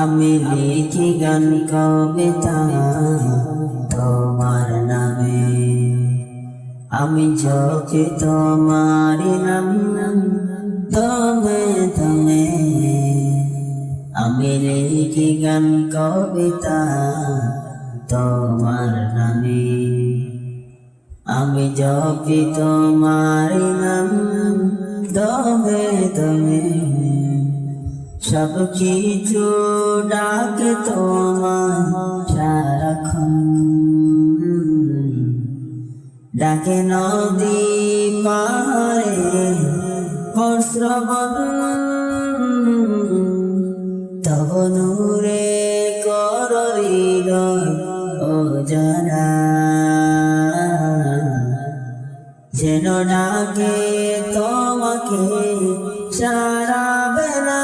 আমি লিখি গান কবিতা তোমার নামে, আমি যখি তোমার নাম দমে দমে। আমি লিখি গান কবিতা তোমার নামে, আমি যখি তোমার নাম দমে দমে। সব কিছু ডাকে তোমার সারাক্ষণ, ডাকে নদী পাহাড়ে শ্রবণ। তব নূরে কর হৃদয় অজানা, যেন ডাকে তোমাকে সারা বেলা।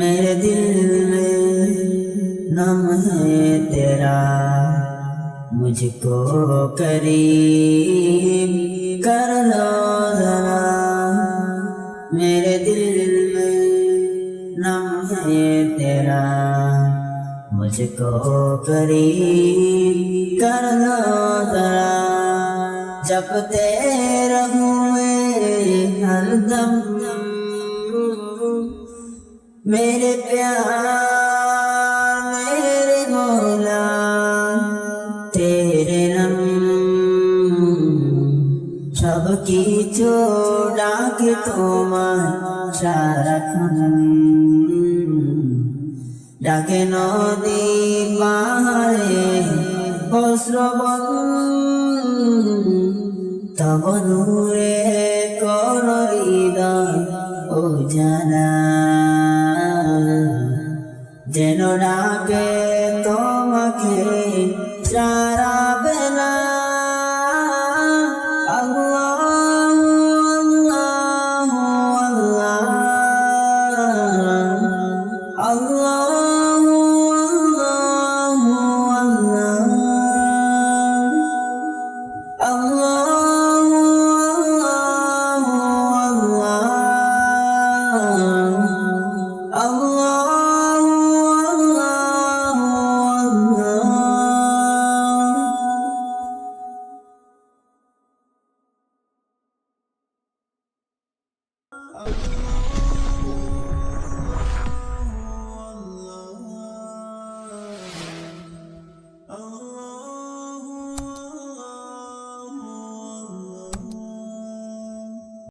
मेरे दिल में नाम है तेरा, मुझको करीब कर लो जरा। मेरे दिल में नाम है तेरा, मुझको करीब कर लो जरा। जपते रहूं मैं हरदम मेरे प्यार मेरे मौला तेरे नाम। सब কিছু ডাকে তোমার সারাক্ষণ, ডাকে নদী পাহাড়ে শ্রবণ। তব নূরে কর হৃদয় অজানা, যেন ডাকে তোমাকে সারা বেলা। Allah